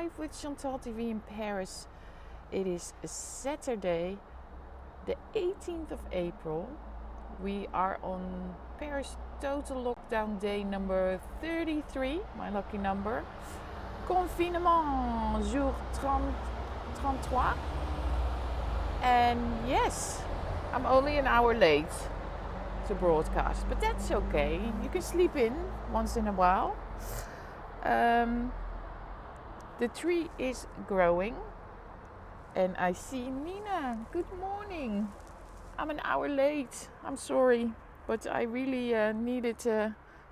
live with ChantalTV in Paris. It is Saturday, the 18th of April. We are on Paris total lockdown day number 33, my lucky number. Confinement jour 33. And yes, I'm only an hour late to broadcast, but that's okay. You can sleep in once in a while. The tree is growing and I see Nina. Good morning. I'm an hour late. I'm sorry, but I really needed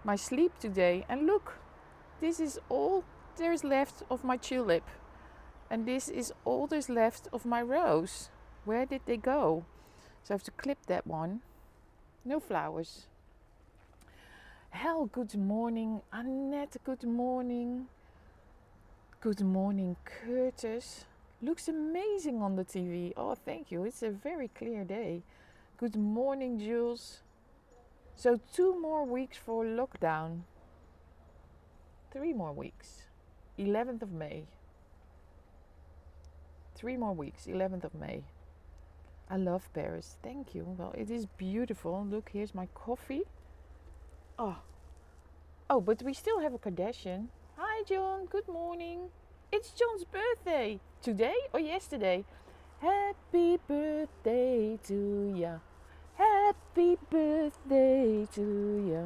my sleep today. And look, this is all there's left of my tulip. And this is all there's left of my rose. Where did they go? So I have to clip that one. No flowers. Hel, good morning. Annette, good morning. Good morning, Curtis. Looks amazing on the TV. Oh, thank you. It's a very clear day. Good morning, Jules. So 2 more weeks for lockdown. 3 more weeks. 11th of May. 3 more weeks. 11th of May. I love Paris. Thank you. Well, it is beautiful. Look, here's my coffee. Oh, but we still have a Kardashian. Hi, John. Good morning. It's John's birthday. Today or yesterday? Happy birthday to ya. Happy birthday to ya.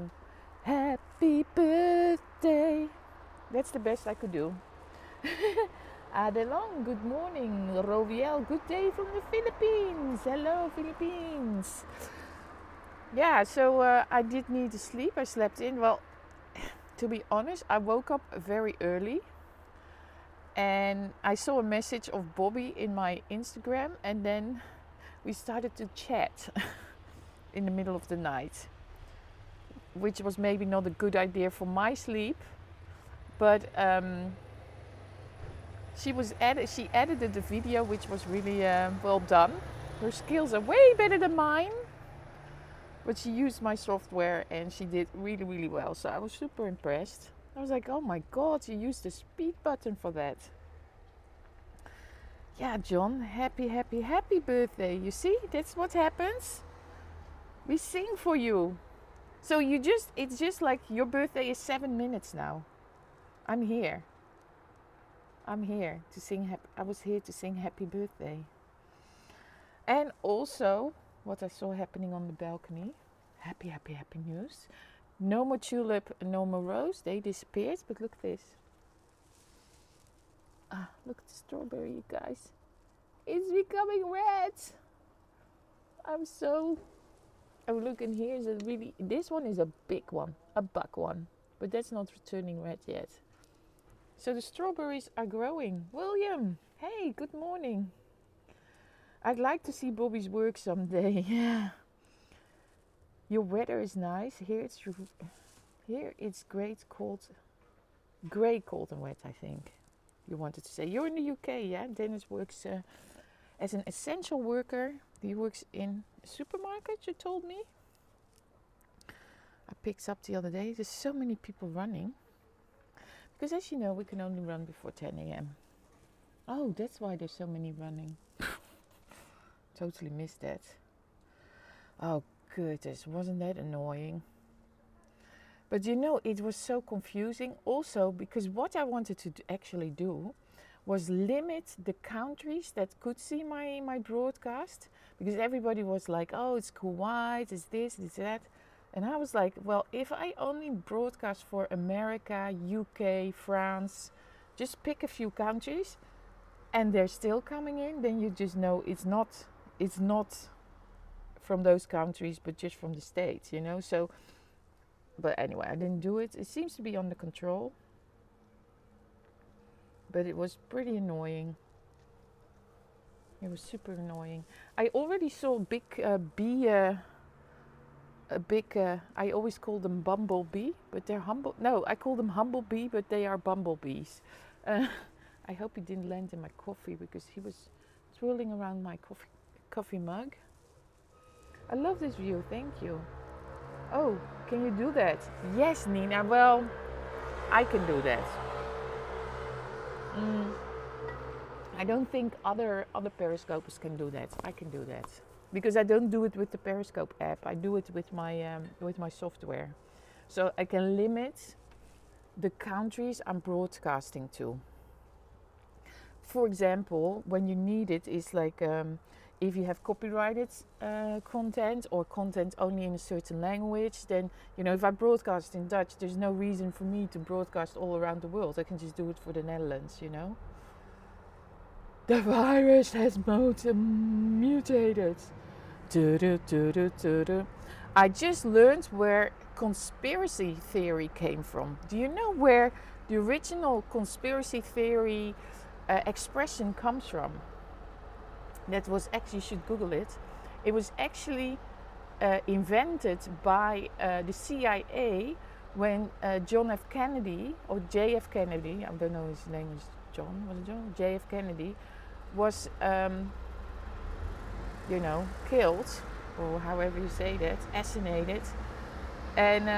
Happy birthday. That's the best I could do. Adelon, good morning. Roviel, good day from the Philippines. Hello, Philippines. Yeah, so I did need to sleep. I slept in. Well, to be honest, I woke up very early. And I saw a message of Bobby in my Instagram. And then we started to chat in the middle of the night. Which was maybe not a good idea for my sleep. But she edited the video, which was really well done. Her skills are way better than mine. But she used my software and she did really, really well. So I was super impressed. I was like, oh my God, you used the speed button for that. Yeah, John, happy birthday. You see, that's what happens. We sing for you. So it's just like your birthday is 7 minutes now. I'm here to sing I was here to sing happy birthday. And also, what I saw happening on the balcony, happy news. No more tulip, no more rose, they disappeared, but look at this. Look at the strawberry, you guys. It's becoming red. Oh, look, and here's this one is a big one, a buck one, but that's not turning red yet. So the strawberries are growing. William, hey, good morning. I'd like to see Bobby's work someday. Yeah. Your weather is nice. Here it's grey, cold and wet, I think. You wanted to say. You're in the UK, yeah? Dennis works as an essential worker. He works in a supermarket, you told me. I picked up the other day. There's so many people running. Because as you know, we can only run before 10 a.m. Oh, that's why there's so many running. Totally missed that. Oh, goodness, wasn't that annoying? But you know, it was so confusing also because what I wanted to actually do was limit the countries that could see my broadcast, because everybody was like, oh, it's Kuwait, it's this, it's that. And I was like, well, if I only broadcast for America, UK, France, just pick a few countries and they're still coming in, then you just know it's not from those countries, but just from the States, you know. So, but anyway, I didn't do it. It seems to be under control, but it was pretty annoying. It was super annoying. I already saw a big I always call them bumblebee, but they're humble. No, I call them humblebee, but they are bumblebees. I hope he didn't land in my coffee because he was swirling around my coffee mug. I love this view, thank you. Oh, can you do that? Yes, Nina, well, I can do that. I don't think other periscopers can do that. I can do that because I don't do it with the Periscope app. I do it with my software, so I can limit the countries I'm broadcasting to. For example, when you need it, is like if you have copyrighted content or content only in a certain language, then if I broadcast in Dutch, there's no reason for me to broadcast all around the world. I can just do it for the Netherlands. The virus has mutated. I just learned where conspiracy theory came from. Do you know where the original conspiracy theory expression comes from? That was actually, you should Google it. It was actually invented by the CIA when John F. Kennedy, or J.F. Kennedy, I don't know his name is John, was it John? J.F. Kennedy was, killed, or however you say that, assassinated. And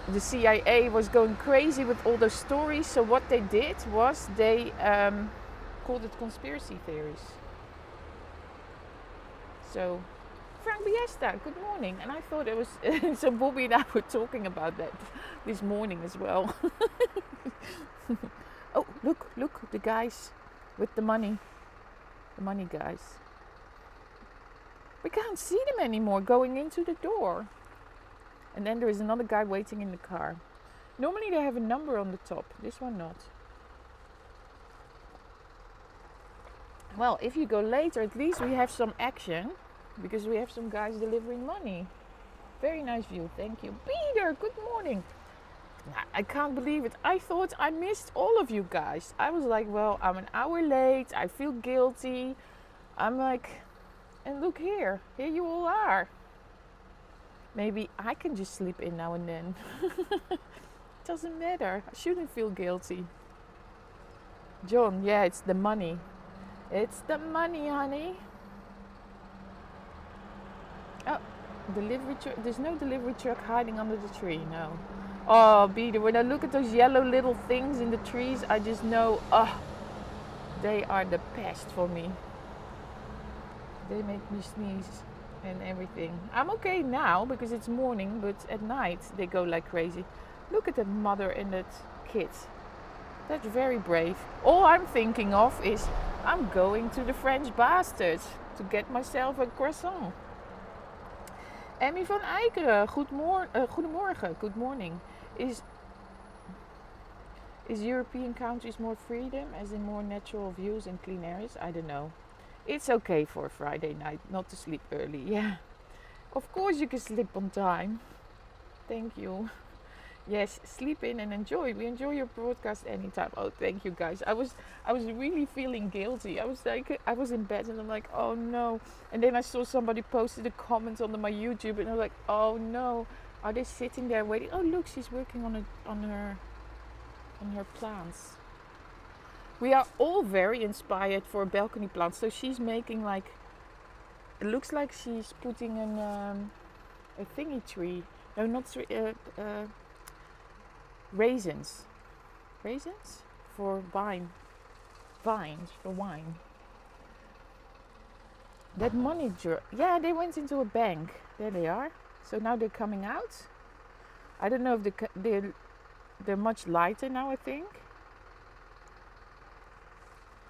the CIA was going crazy with all those stories. So what they did was they called it conspiracy theories. So, Frank Biesta, good morning. And I thought it was, so Bobby and I were talking about that this morning as well. Oh, look, the guys with the money guys. We can't see them anymore going into the door. And then there is another guy waiting in the car. Normally they have a number on the top, this one not. Well, if you go later, at least we have some action, because we have some guys delivering money. Very nice view, thank you. Peter, good morning. I can't believe it. I thought I missed all of you guys. I was like, well, I'm an hour late. I feel guilty. I'm like, and look here you all are. Maybe I can just sleep in now and then. Doesn't matter. I shouldn't feel guilty. John, yeah, it's the money. It's the money, honey. Oh, delivery truck. There's no delivery truck hiding under the tree, no. Oh, Peter, when I look at those yellow little things in the trees, I just know, they are the pest for me. They make me sneeze and everything. I'm okay now because it's morning, but at night they go like crazy. Look at that mother and that kid. That's very brave. All I'm thinking of is I'm going to the French Bastards to get myself a croissant. Emmy van Eikeren, goedemorgen, good morning. Is European countries more freedom, as in more natural views and clean areas? I don't know. It's okay for a Friday night not to sleep early. Yeah, of course you can sleep on time. Thank you. Yes, sleep in and enjoy. We enjoy your broadcast anytime. Oh, thank you guys. I was really feeling guilty. I was in bed and I'm like, oh no. And then I saw somebody posted a comment on my YouTube and I was like, oh no. Are they sitting there waiting? Oh look, she's working on her plants. We are all very inspired for a balcony plant. So she's making like, it looks like she's putting a thingy tree. No, not raisins for vines for wine. That money yeah, they went into a bank. There they are. So now they're coming out. I don't know if they're much lighter now, I think.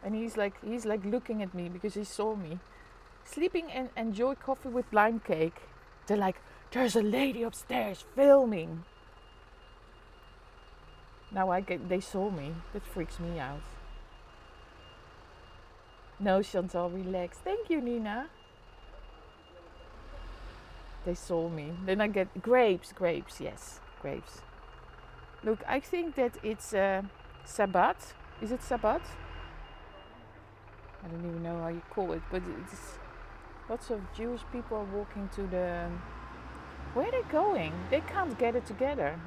And he's like looking at me because he saw me sleeping and enjoy coffee with lime cake. They're like, there's a lady upstairs filming. Now they saw me. That freaks me out. No, Chantal, relax. Thank you, Nina. They saw me. Then I get grapes, yes, grapes. Look, I think that it's Sabbat. Is it Sabbat? I don't even know how you call it, but it's lots of Jewish people are walking to the... Where are they going? They can't get it together.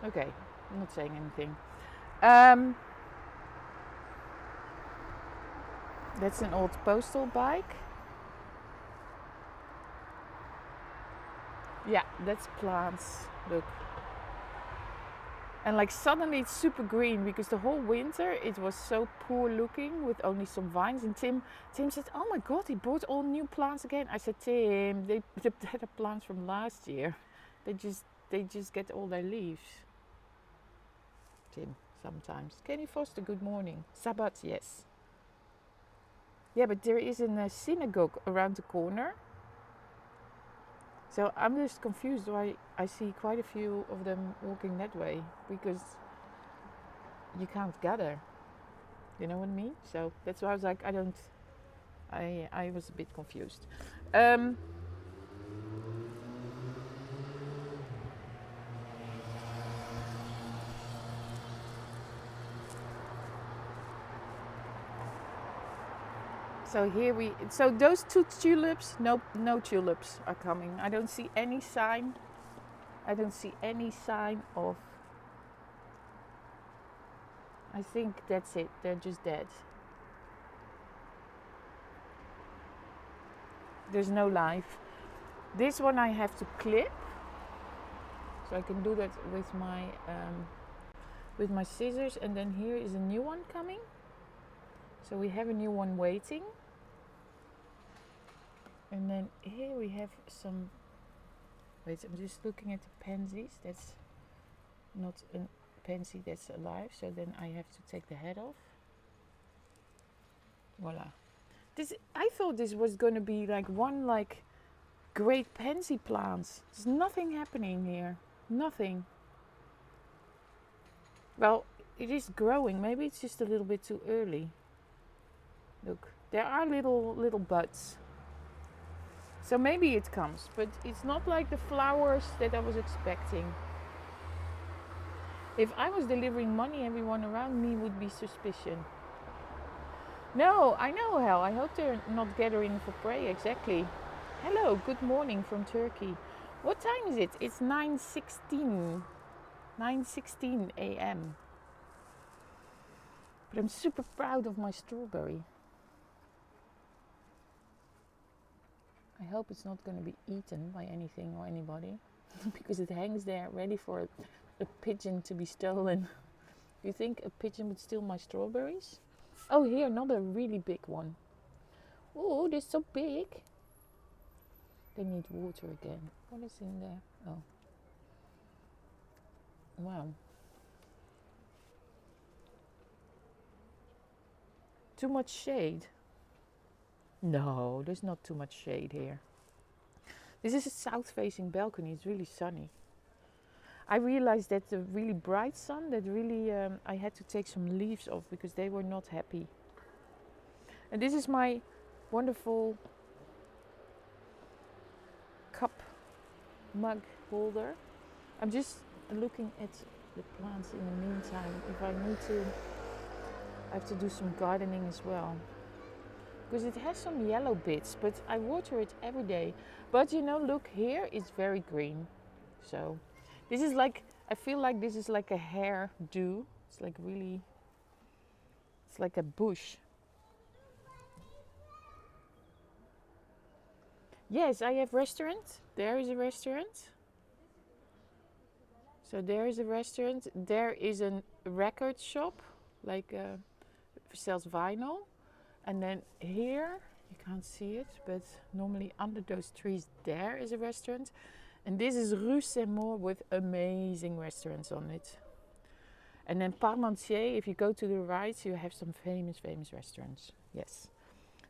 Okay, I'm not saying anything. That's an old postal bike. Yeah, that's plants. Look. And like suddenly it's super green because the whole winter it was so poor looking with only some vines. And Tim said, "Oh my God, he brought all new plants again." I said, "Tim, they had the plants from last year. They just get all their leaves." Tim, sometimes. Kenny Foster, good morning. Sabbat, yes. Yeah, but there is a synagogue around the corner. So I'm just confused why I see quite a few of them walking that way, because you can't gather. You know what I mean? So that's why I was like, I was a bit confused. So those two tulips, no tulips are coming. I don't see any sign. Of. I think that's it. They're just dead. There's no life. This one I have to clip, so I can do that with my scissors. And then here is a new one coming. So we have a new one waiting. And then here we have some. Wait, I'm just looking at the pansies. That's not a pansy that's alive. So then I have to take the head off. Voila. I thought this was going to be like one great pansy plants. There's nothing happening here. Nothing. Well, it is growing. Maybe it's just a little bit too early. Look, there are little buds. So maybe it comes, but it's not like the flowers that I was expecting. If I was delivering money, everyone around me would be suspicious. No, I know, Hel. I hope they're not gathering for prey. Exactly. Hello, good morning from Turkey. What time is it? It's 9:16 a.m. But I'm super proud of my strawberry. I hope it's not going to be eaten by anything or anybody, because it hangs there ready for a pigeon to be stolen. You think a pigeon would steal my strawberries? Oh, here, another really big one. Oh, they're so big. They need water again. What is in there? Oh. Wow. Too much shade? No, there's not too much shade here. This is a south-facing balcony. It's really sunny. I realized that the really bright sun, that really I had to take some leaves off because they were not happy. And this is my wonderful cup mug holder. I'm just looking at the plants in the meantime. If I need to, I have to do some gardening as well. Because it has some yellow bits, but I water it every day. But you know, look, here it's very green. So this is like, I feel like this is like a hairdo. It's like really, it's like a bush. Yes, I have restaurant. There is a restaurant. So there is a restaurant. There is a record shop, like sells vinyl. And then here, you can't see it, but normally under those trees there is a restaurant. And this is Rue Saint-Maur with amazing restaurants on it. And then Parmentier, if you go to the right, you have some famous restaurants. Yes.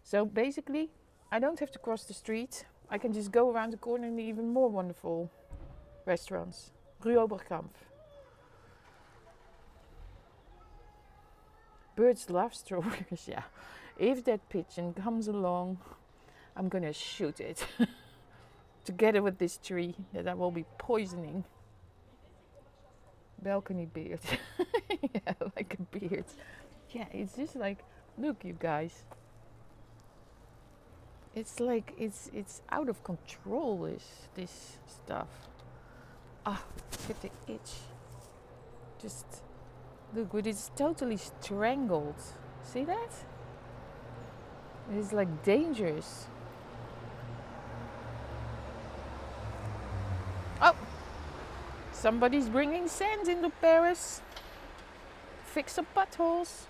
So basically, I don't have to cross the street. I can just go around the corner and even more wonderful restaurants. Rue Oberkampf. Birds love strawberries, yeah. If that pigeon comes along, I'm gonna shoot it. Together with this tree that I will be poisoning. Balcony beard. Yeah, like a beard. Yeah, it's just like, look you guys. It's like, it's out of control, this stuff. Ah, get the itch. Just, look, but it's totally strangled. See that? It's like dangerous. Oh, Somebody's bringing sand into Paris. Fix some potholes.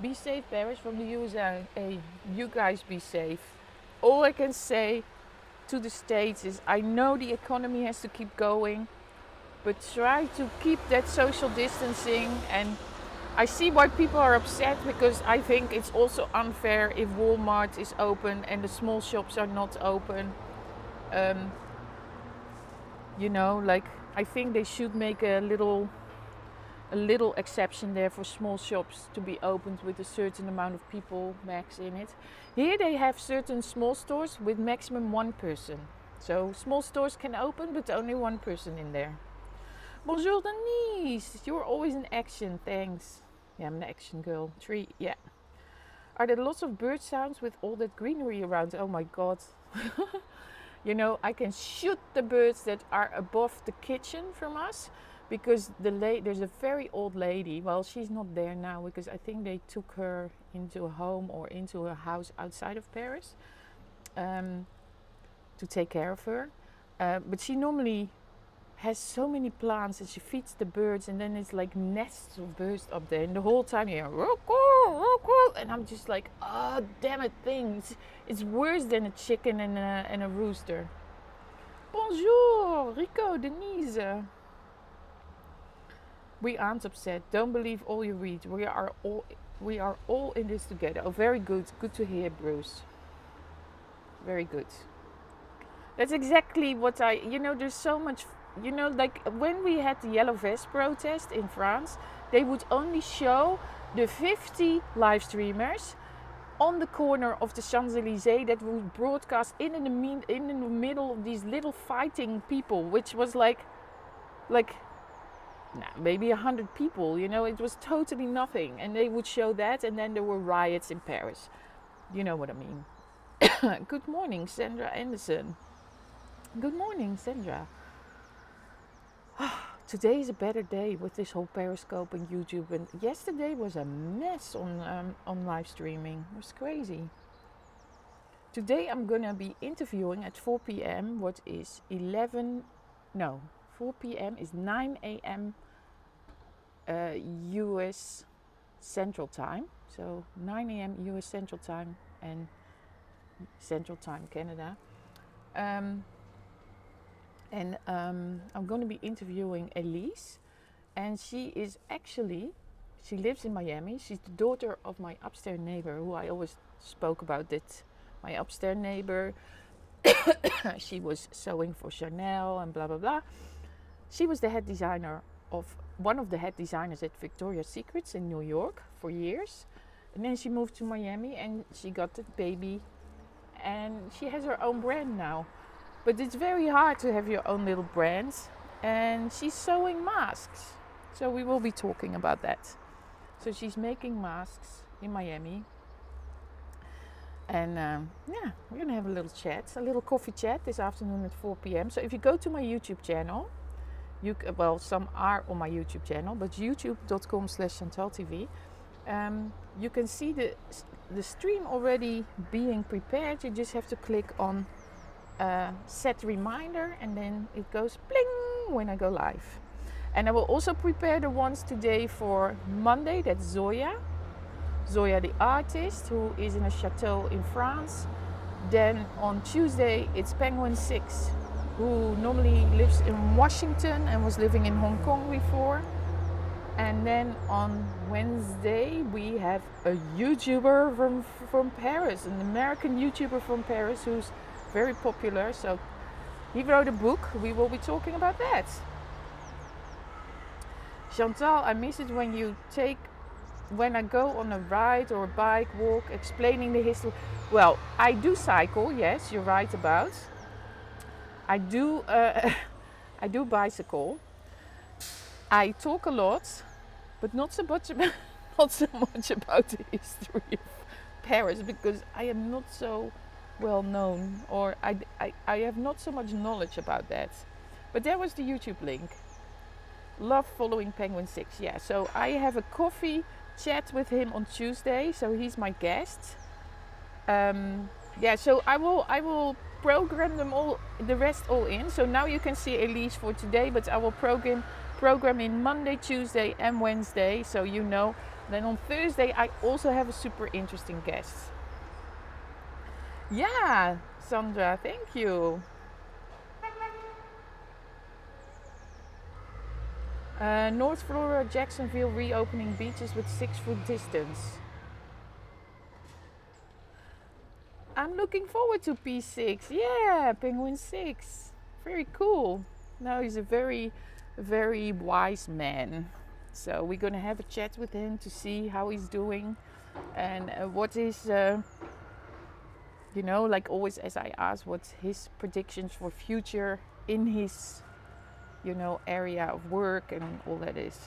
Be safe, Paris, from the USA. You guys be safe. All I can say to the States is I know the economy has to keep going, but try to keep that social distancing. And I see why people are upset, because I think it's also unfair if Walmart is open and the small shops are not open. Like, I think they should make a little exception there for small shops to be opened with a certain amount of people max in it. Here they have certain small stores with maximum one person. So small stores can open, but only one person in there. Bonjour Denise, you're always in action, thanks. Yeah, I'm an action girl. 3, yeah. Are there lots of bird sounds with all that greenery around? Oh my god. I can shoot the birds that are above the kitchen from us, because there's a very old lady. Well, she's not there now because I think they took her into a home or into a house outside of Paris to take care of her. But she normally has so many plants and she feeds the birds, and then it's like nests of birds up there, and the whole time you hear, and I'm just like, oh damn it, things. It's worse than a chicken and a rooster. Bonjour, Rico, Denise. We aren't upset. Don't believe all you read. We are all in this together. Oh, very good. Good to hear, Bruce. Very good. That's exactly what there's so much, like when we had the Yellow Vest protest in France, they would only show the 50 live streamers on the corner of the Champs-Élysées that would broadcast in the middle of these little fighting people, which was like maybe 100 people, it was totally nothing. And they would show that, and then there were riots in Paris. You know what I mean. Good morning, Sandra Anderson. Good morning, Sandra. Today is a better day with this whole Periscope and YouTube. And yesterday was a mess on live streaming. It was crazy. Today I'm gonna be interviewing at 4 p.m. what is 4 p.m. is 9 a.m. US Central Time. So 9 a.m. US Central Time and Central Time Canada. I'm going to be interviewing Elise, and she lives in Miami. She's the daughter of my upstairs neighbor, who I always spoke about. That my upstairs neighbor, she was sewing for Chanel and blah blah blah. She was the head designer of one of the head designers at Victoria's Secrets in New York for years, and then she moved to Miami and she got the baby, and she has her own brand now. But it's very hard to have your own little brand, and she's sewing masks. So we will be talking about that. So she's making masks in Miami. And we're going to have a little chat, a little coffee chat this afternoon at 4 p.m. So if you go to my YouTube channel, some are on my YouTube channel, but youtube.com/ChantalTV, you can see the stream already being prepared. You just have to click on set reminder, and then it goes bling when I go live. And I will also prepare the ones today for Monday. That's Zoya the artist, who is in a chateau in France. Then on Tuesday it's Penguin 6, who normally lives in Washington and was living in Hong Kong before. And then on Wednesday we have a YouTuber from Paris, an American YouTuber from Paris who's very popular. So he wrote a book. We will be talking about that. Chantal, I miss it when I go on a ride or a bike walk explaining the history. Well, I do cycle, yes, you're right about. I do bicycle. I talk a lot, but not so much about the history of Paris, because I am not so well known, or I have not so much knowledge about that. But there was the YouTube link. Love following Penguin 6. Yeah, so I have a coffee chat with him on Tuesday, so he's my guest. Yeah, so I will program them all, the rest all in. So now you can see Elise for today, but I will program in Monday, Tuesday, and Wednesday. So you know. Then on Thursday I also have a super interesting guest. Yeah, Sandra, thank you. North Florida, Jacksonville reopening beaches with 6 foot distance. I'm looking forward to P6. Yeah, Penguin 6. Very cool. No, he's a very, very wise man. So we're going to have a chat with him to see how he's doing and what is, like always as I ask, what's his predictions for future in his, area of work and all that is.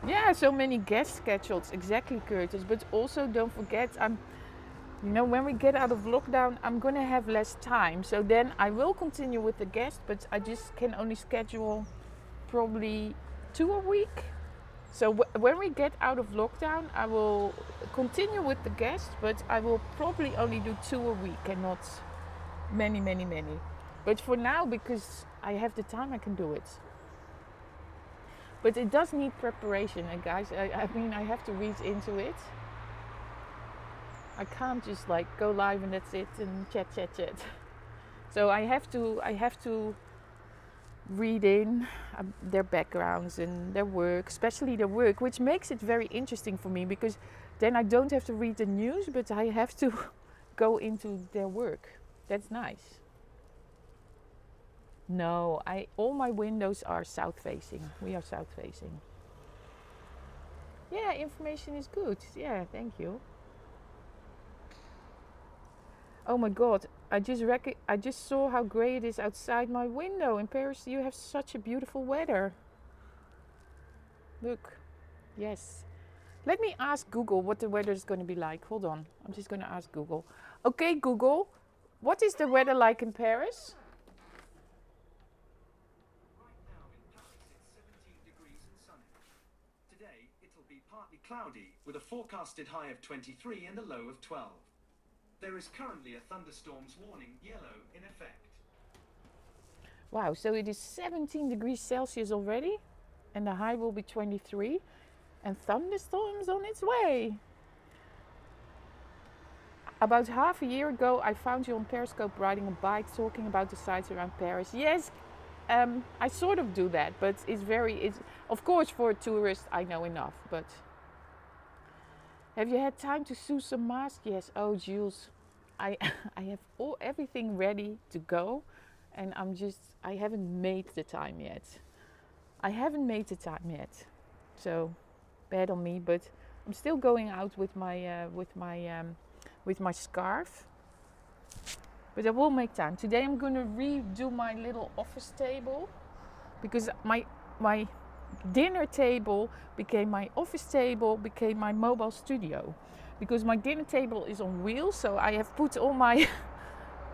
Yeah, so many guest schedules, exactly, Curtis. But also don't forget, when we get out of lockdown, I'm gonna have less time. So then I will continue with the guest, but I just can only schedule probably 2 a week. So when we get out of lockdown, I will continue with the guest, but I will probably only do 2 a week and not many, many, many. But for now, because I have the time, I can do it. But it does need preparation, and guys, I have to read into it. I can't just like go live and that's it and chat. So I have to read in their backgrounds and their work, especially their work, which makes it very interesting for me because then I don't have to read the news, but I have to go into their work. That's nice. No, all my windows are south facing. We are south facing. Yeah, information is good. Yeah, thank you. Oh my god, I just saw how grey it is outside my window. In Paris you have such a beautiful weather. Look. Yes. Let me ask Google what the weather is going to be like. Hold on. I'm just going to ask Google. Okay, Google, what is the weather like in Paris? Right now in Paris it's 17 degrees and sunny. Today it'll be partly cloudy with a forecasted high of 23 and a low of 12. There is currently a thunderstorms warning yellow in effect. Wow, so it is 17 degrees Celsius already and the high will be 23 and thunderstorms on its way. About half a year ago I found you on Periscope riding a bike talking about the sights around Paris. Yes, I sort of do that, but it's of course for a tourist I know enough, but have you had time to sew some masks? Yes. Oh, Jules, I I have everything ready to go, and I haven't made the time yet. So bad on me, but I'm still going out with my scarf. But I will make time. Today I'm gonna redo my little office table because my dinner table became my office table, became my mobile studio. Because my dinner table is on wheels, so I have put all my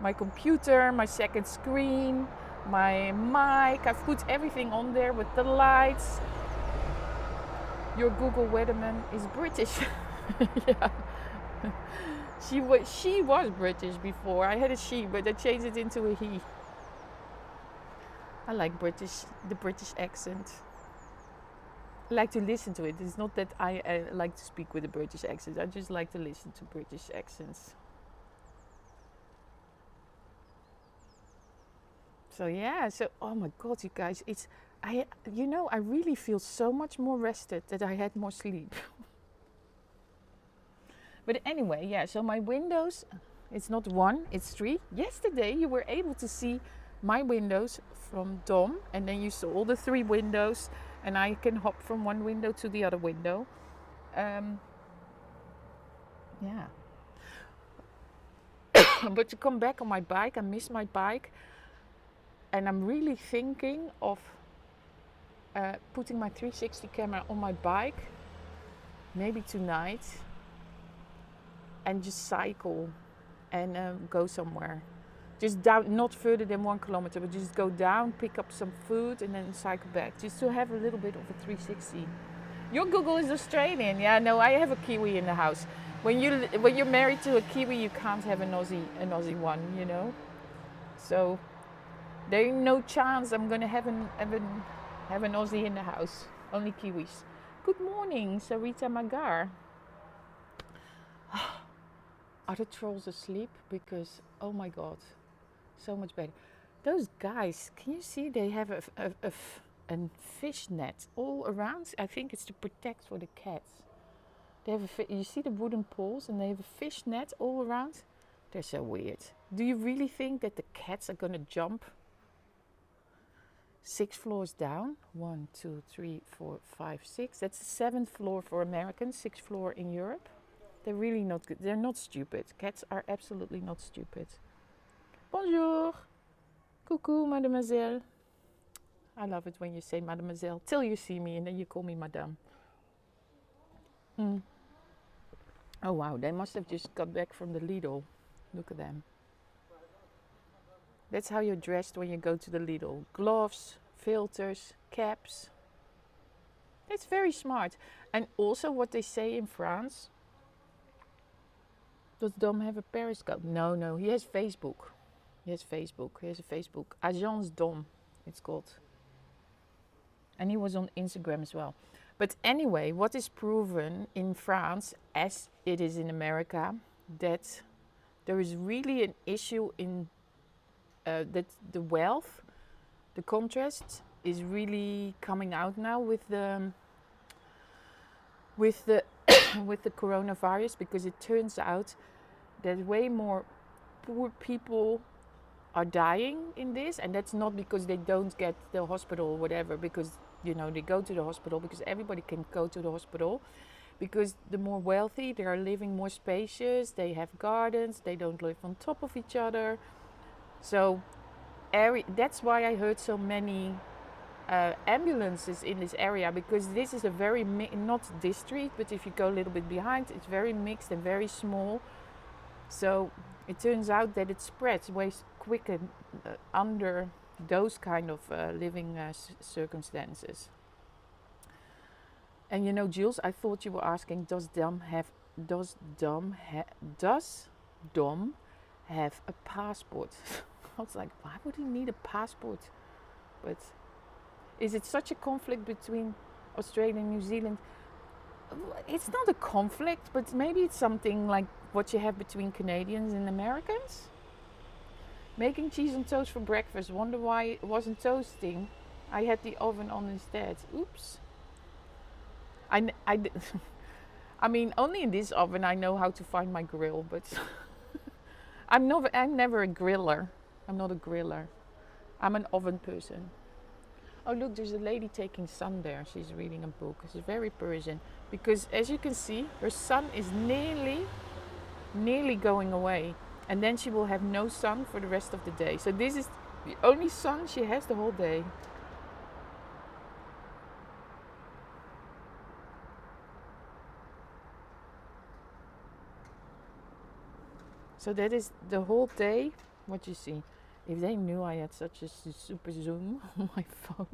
my computer, my second screen, my mic. I've put everything on there with the lights. Your Google weatherman is British. Yeah. She was British before. I had a she, but I changed it into a he. I like the British accent. I like to listen to it. It's not that I like to speak with a British accent. I just like to listen to British accents. So yeah, oh my god, you guys, I really feel so much more rested that I had more sleep. But anyway, yeah, so my windows, it's not 1, it's 3. Yesterday you were able to see my windows from Dom, and then you saw all the 3 windows, and I can hop from one window to the other window. Yeah. But to come back on my bike, I miss my bike, and I'm really thinking of putting my 360 camera on my bike, maybe tonight, and just cycle and go somewhere. Just down, not further than 1 kilometer, but just go down, pick up some food, and then cycle back. Just to have a little bit of a 360. Your Google is Australian. Yeah, no, I have a Kiwi in the house. When you're married to a Kiwi, you can't have an Aussie one, you know. So there ain't no chance I'm gonna have an Aussie in the house. Only Kiwis. Good morning, Sarita Magar. Are the trolls asleep? Because oh my god, so much better. Those guys, can you see they have a fish net all around? I think it's to protect for the cats. They have you see the wooden poles and they have a fish net all around? They're so weird. Do you really think that the cats are gonna jump 6 floors down? 1, 2, 3, 4, 5, 6. That's the 7th floor for Americans, 6th floor in Europe. They're really not good. They're not stupid. Cats are absolutely not stupid. Bonjour. Coucou, mademoiselle. I love it when you say mademoiselle till you see me and then you call me madame. Oh wow, they must have just got back from the Lidl. Look at them. That's how you're dressed when you go to the Lidl. Gloves, filters, caps. It's very smart. And also what they say in France. Does Dom have a Periscope? No, he has Facebook. He has a Facebook. Agence Dom, it's called. And he was on Instagram as well. But anyway, what is proven in France, as it is in America, that there is really an issue in that the wealth, the contrast is really coming out now with the with the coronavirus, because it turns out that way more poor people are dying in this, and that's not because they don't get the hospital or whatever, because you know they go to the hospital because everybody can go to the hospital, because the more wealthy, they are living more spacious, they have gardens, they don't live on top of each other. So that's why I heard so many ambulances in this area, because this is a very not this street, but if you go a little bit behind, it's very mixed and very small. So it turns out that it spreads way quicker under those kind of living circumstances. And you know, Jules, I thought you were asking, does Dom have a passport? I was like, why would he need a passport? But is it such a conflict between Australia and New Zealand? It's not a conflict, but maybe it's something like what you have between Canadians and Americans. Making cheese on toast for breakfast. Wonder why it wasn't toasting. I had the oven on instead. Oops. I mean, only in this oven I know how to find my grill, but I'm never a griller. I'm not a griller. I'm an oven person. Oh look, there's a lady taking sun there. She's reading a book. She's very Persian, because as you can see, her sun is nearly going away, and then she will have no sun for the rest of the day. So this is the only sun she has the whole day. So that is the whole day. What you see. If they knew I had such a super zoom on my phone.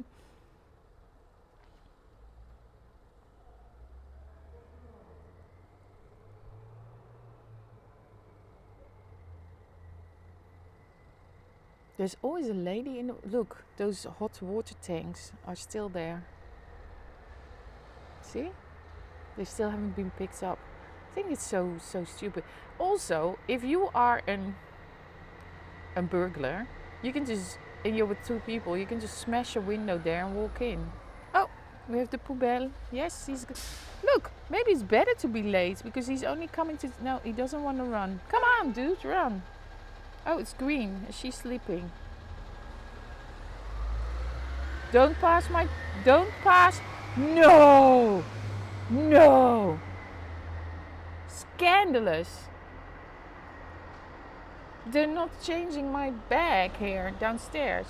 There's always a lady in the... Look, those hot water tanks are still there. See? They still haven't been picked up. I think it's so stupid. Also, if you are a burglar, you can just, and you're with 2 people, you can just smash a window there and walk in. Oh, we have the poubelle. Yes, he's good. Look, maybe it's better to be late, because he's only coming to... No, he doesn't want to run. Come on, dude, run. Oh, it's green. Is she sleeping? Don't pass. No! No! Scandalous. They're not changing my bag here downstairs.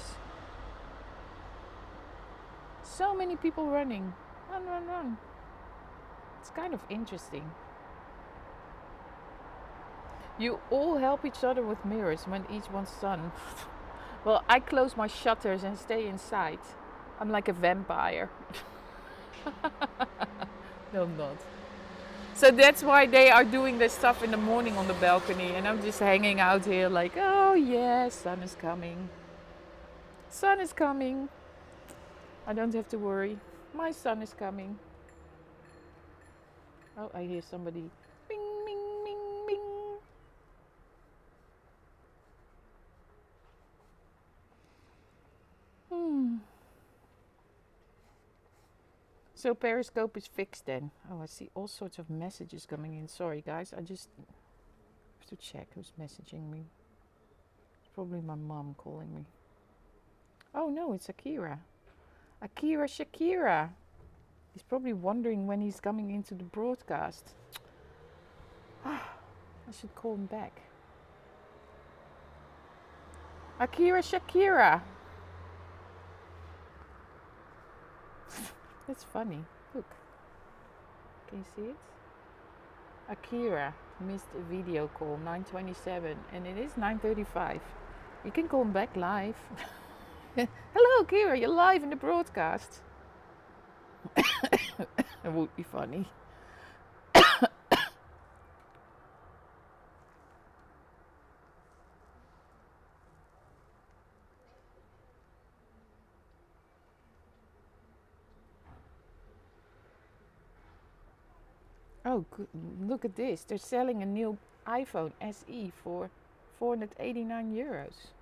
So many people running. Run. It's kind of interesting. You all help each other with mirrors when each one's sun. Well, I close my shutters and stay inside. I'm like a vampire. No, I'm not. So that's why they are doing this stuff in the morning on the balcony, and I'm just hanging out here like, oh yeah, sun is coming. Sun is coming. I don't have to worry. My sun is coming. Oh, I hear somebody. Bing, bing, bing, bing. Hmm. So Periscope is fixed then. Oh, I see all sorts of messages coming in. Sorry guys, I just have to check who's messaging me. It's probably my mom calling me. Oh no, it's Akira. Akira Shakira. He's probably wondering when he's coming into the broadcast. I should call him back. Akira Shakira. That's funny. Look. Can you see it? Akira missed a video call 9:27 and it is 9:35. You can call him back live. Hello Akira, you're live in the broadcast. It would be funny. Oh, look at this. They're selling a new iPhone SE for 489 euros.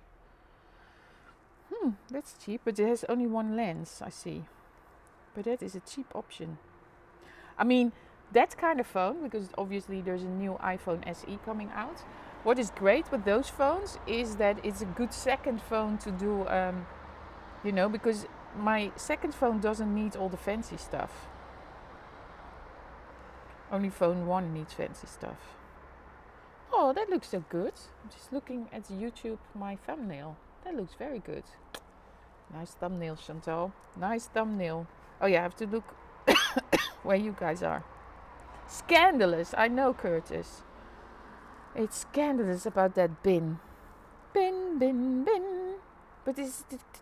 That's cheap, but it has only one lens, I see. But that is a cheap option. I mean, that kind of phone, because obviously there's a new iPhone SE coming out. What is great with those phones is that it's a good second phone to do, because my second phone doesn't need all the fancy stuff. Only phone 1 needs fancy stuff. Oh, that looks so good. I'm just looking at YouTube, my thumbnail. That looks very good. Nice thumbnail, Chantal. Nice thumbnail. Oh yeah, I have to look where you guys are. Scandalous, I know, Curtis. It's scandalous about that bin. Bin, bin, bin. But the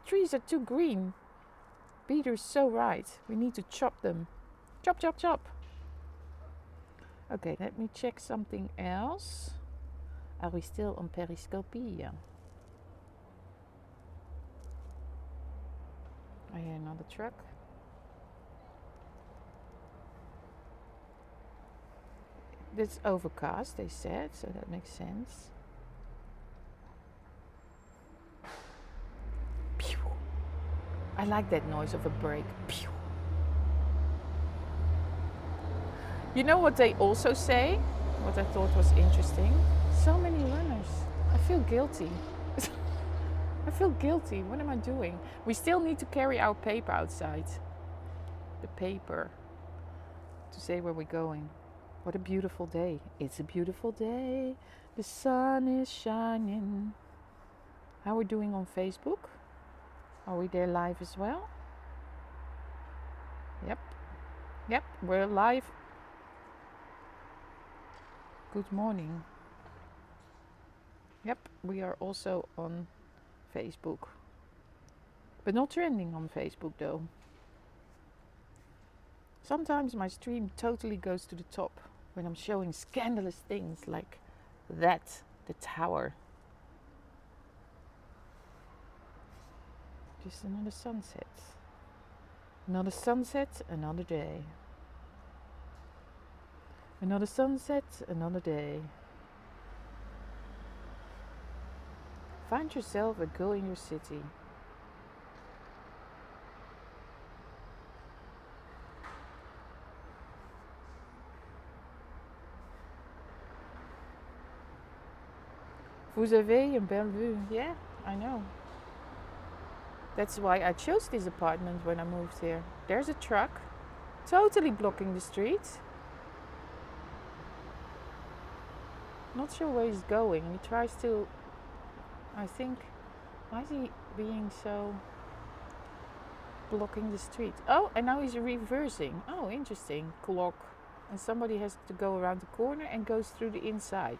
trees are too green. Peter's so right. We need to chop them. Chop, chop, chop. Okay, let me check something else. Are we still on Periscope? Yeah. I hear another truck. It's overcast, they said, so that makes sense. Pew. I like that noise of a brake. Pew. You know what they also say? What I thought was interesting? So many runners. I feel guilty. I feel guilty. What am I doing? We still need to carry our paper outside. The paper. To say where we're going. What a beautiful day. It's a beautiful day. The sun is shining. How are we doing on Facebook? Are we there live as well? Yep, we're live. Good morning. Yep, we are also on Facebook. But not trending on Facebook though. Sometimes my stream totally goes to the top when I'm showing scandalous things like that, the tower. Just another sunset. Another sunset, another day. Another sunset, another day. Find yourself a girl in your city. Vous avez une belle vue. Yeah, I know. That's why I chose this apartment when I moved here. There's a truck totally blocking the street. Not sure where he's going. He tries to, I think, why is he being so blocking the street? Oh, and now he's reversing. Oh, interesting. Clock. And somebody has to go around the corner and goes through the inside.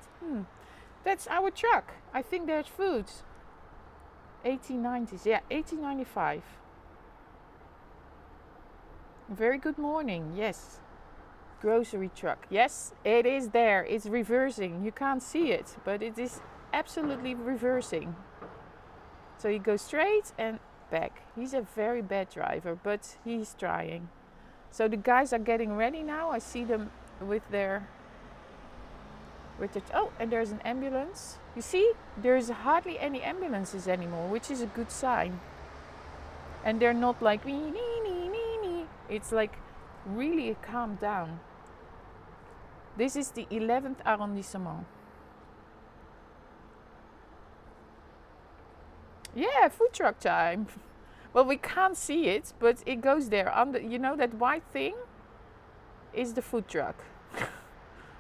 That's our truck. I think there's food. 1890s. Yeah, 1895. Very good morning. Yes. grocery truck. Yes, it is there. It's reversing. You can't see it, but it is absolutely reversing. So he goes straight and back. He's a very bad driver, but he's trying. So the guys are getting ready now. I see them with their oh, and there's an ambulance. You see, there's hardly any ambulances anymore, which is a good sign. And they're not like nee, nee, nee, nee, nee. It's like really calmed down. This is the 11th arrondissement. Yeah, food truck time. Well, we can't see it, but it goes there. Under, you know, that white thing is the food truck.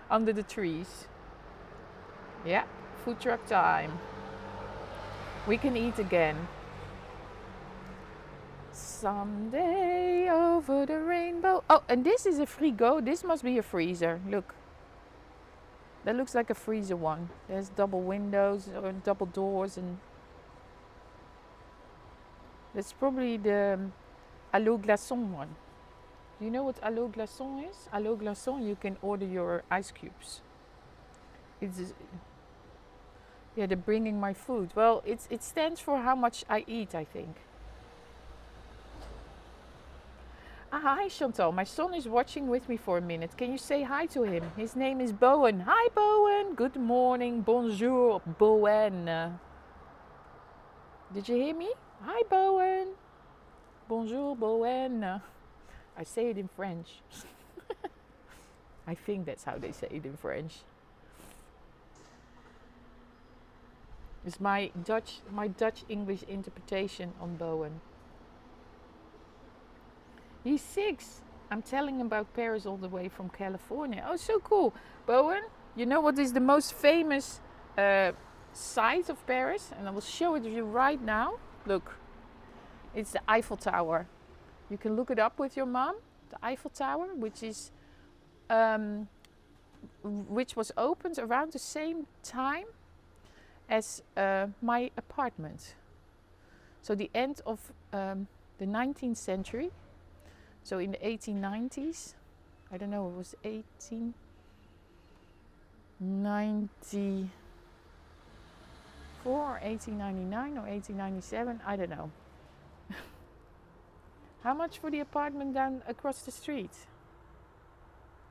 Under the trees. Yeah, food truck time. We can eat again. Someday over the rainbow. Oh, and this is a frigo. This must be a freezer. Look. That looks like a freezer one. There's double windows or double doors, and that's probably the à l'eau glaçon one. Do you know what à l'eau glaçon is? À l'eau glaçon, you can order your ice cubes. It's yeah, they're bringing my food. Well, it stands for how much I eat, I think. Hi Chantal, my son is watching with me for a minute. Can you say hi to him? His name is Bowen. Hi Bowen, good morning, bonjour, Bowen. Did you hear me? Hi Bowen. Bonjour Bowen. I say it in French. I think that's how they say it in French. It's my Dutch English interpretation on Bowen. He's 6. I'm telling him about Paris all the way from California. Oh, so cool. Bowen, you know what is the most famous site of Paris? And I will show it to you right now. Look, it's the Eiffel Tower. You can look it up with your mom. The Eiffel Tower, which was opened around the same time as my apartment. So the end of the 19th century. So in the 1890s, I don't know, it was 1894 or 1899 or 1897, I don't know. How much for the apartment down across the street?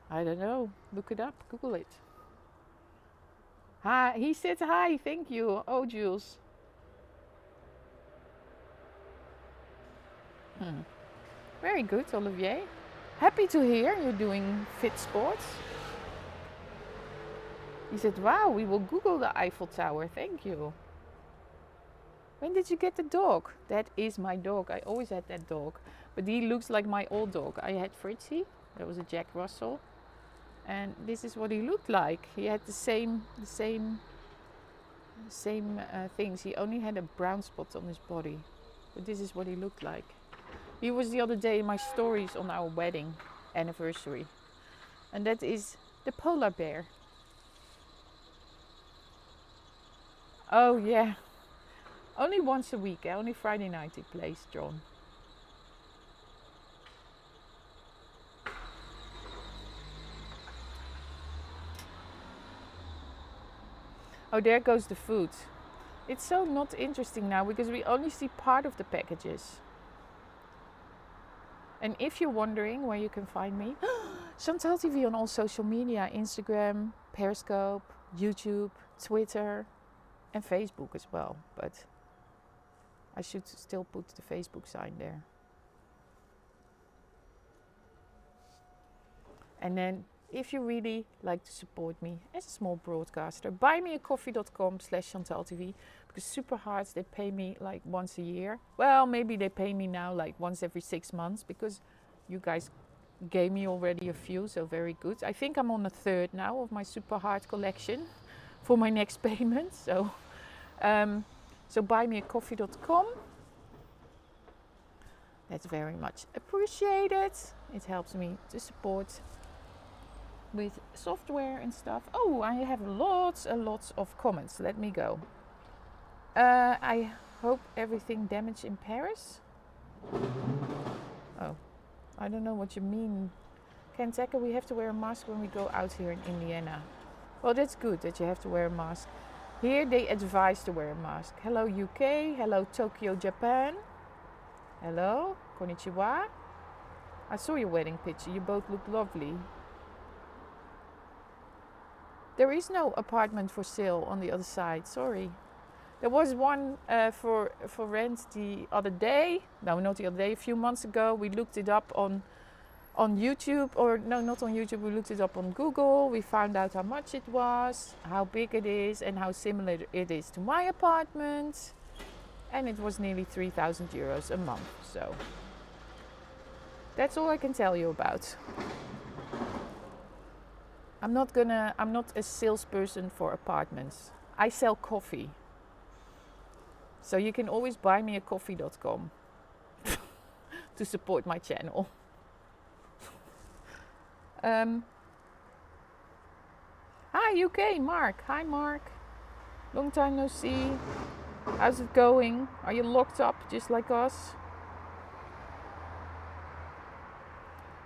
I don't know. Look it up, Google it. Hi, he said hi, thank you. Oh, Jules. Very good, Olivier. Happy to hear you're doing fit sports. He said, wow, we will Google the Eiffel Tower. Thank you. When did you get the dog? That is my dog. I always had that dog. But he looks like my old dog. I had Fritzy. That was a Jack Russell. And this is what he looked like. He had the same things. He only had a brown spot on his body. But this is what he looked like. He was the other day in my stories on our wedding anniversary. And that is the polar bear. Oh yeah. Only once a week. Only Friday night he plays, John. Oh, there goes the food. It's so not interesting now because we only see part of the packages. And if you're wondering where you can find me, ChantalTV on all social media, Instagram, Periscope, YouTube, Twitter, and Facebook as well. But I should still put the Facebook sign there. And then if you really like to support me as a small broadcaster, buymeacoffee.com/ChantalTV, because super hard, they pay me like once a year. Well, maybe they pay me now like once every 6 months because you guys gave me already a few, so very good. I think I'm on the 3rd now of my super hard collection for my next payment. So buymeacoffee.com. That's very much appreciated. It helps me to support with software and stuff. Oh, I have lots and lots of comments. Let me go. I hope everything damaged in Paris. Oh, I don't know what you mean. Kentucky, we have to wear a mask when we go out here in Indiana. Well, that's good that you have to wear a mask. Here they advise to wear a mask. Hello UK, hello Tokyo, Japan. Hello, konnichiwa. I saw your wedding picture, you both look lovely. There is no apartment for sale on the other side, sorry. There was one for rent the other day. No, not the other day, a few months ago. We looked it up on YouTube, or no, not on YouTube, we looked it up on Google. We found out how much it was, how big it is, and how similar it is to my apartment. And it was nearly 3,000 euros a month. So that's all I can tell you about. I'm not a salesperson for apartments. I sell coffee. So you can always buy me a coffee.com to support my channel. Hi UK, Mark. Hi Mark. Long time no see. How's it going? Are you locked up just like us?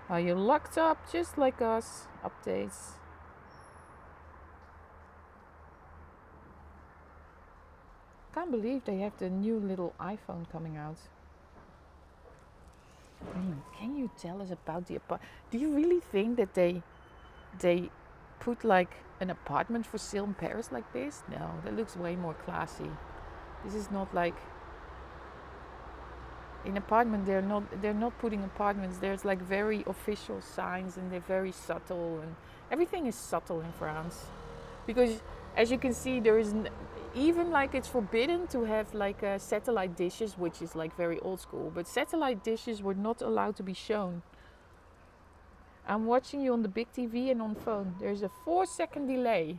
Are you locked up just like us? Updates. Can't believe they have the new little iPhone coming out. Can you tell us about the apartment? Do you really think that they put like an apartment for sale in Paris like this? No, that looks way more classy. This is not like in apartment. They're not putting apartments. There's like very official signs, and they're very subtle, and everything is subtle in France. Because as you can see, there is even like it's forbidden to have like satellite dishes, which is like very old school. But satellite dishes were not allowed to be shown. I'm watching you on the big TV and on phone. There's a 4-second delay.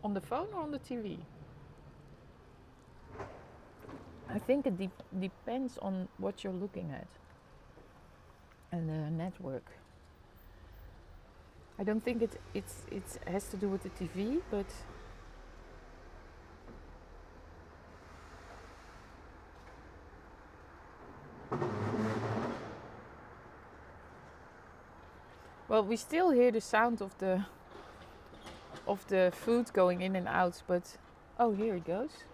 On the phone or on the TV? I think it depends on what you're looking at and the network. I don't think it has to do with the TV, but well, we still hear the sound of the food going in and out, but oh, here it goes.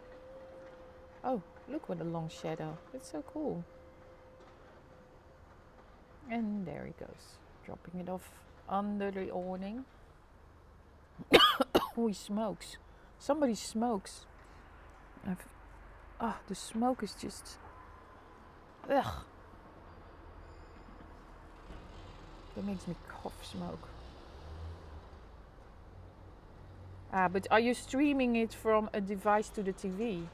Oh, look what a long shadow. It's so cool. And there he goes, dropping it off under the awning. Oh, he smokes. Somebody smokes. The smoke is just... Ugh. That makes me cough, smoke. But are you streaming it from a device to the TV?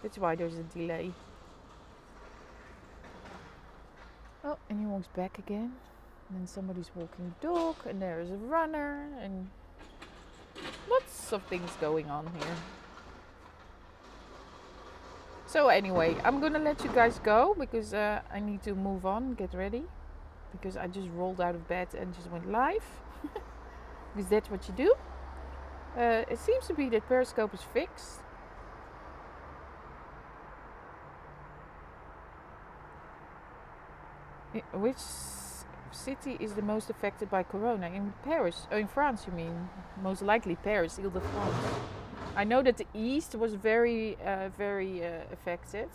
That's why there's a delay. Oh, and he walks back again. And then somebody's walking the dog, and there's a runner, and lots of things going on here. So anyway, I'm gonna let you guys go because I need to move on, get ready. Because I just rolled out of bed and just went live. Because that's what you do. It seems to be that Periscope is fixed. Which city is the most affected by Corona? In Paris? Oh, in France, you mean? Most likely Paris, Ile-de-France. I know that the east was very affected.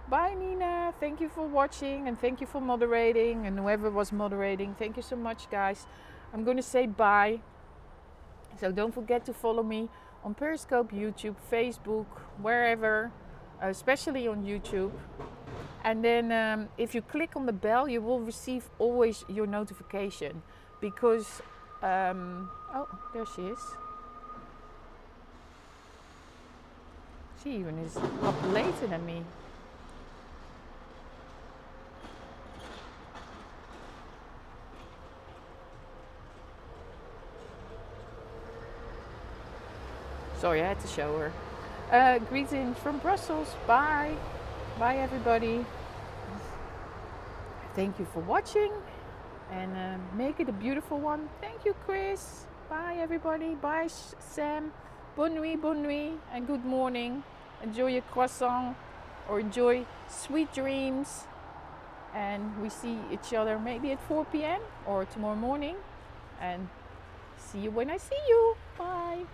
Bye, Nina. Thank you for watching, and thank you for moderating, and whoever was moderating. Thank you so much, guys. I'm going to say bye. So don't forget to follow me on Periscope, YouTube, Facebook, wherever, especially on YouTube. And then if you click on the bell, you will receive always your notification. Because, oh, there she is. She even is up later than me. Sorry, I had to show her. Greetings from Brussels. Bye. Bye, everybody. Thank you for watching. And make it a beautiful one. Thank you, Chris. Bye, everybody. Bye, Sam. Bonne nuit, and good morning. Enjoy your croissant or enjoy sweet dreams. and we see each other maybe at 4 p.m. or tomorrow morning. And see you when I see you. Bye.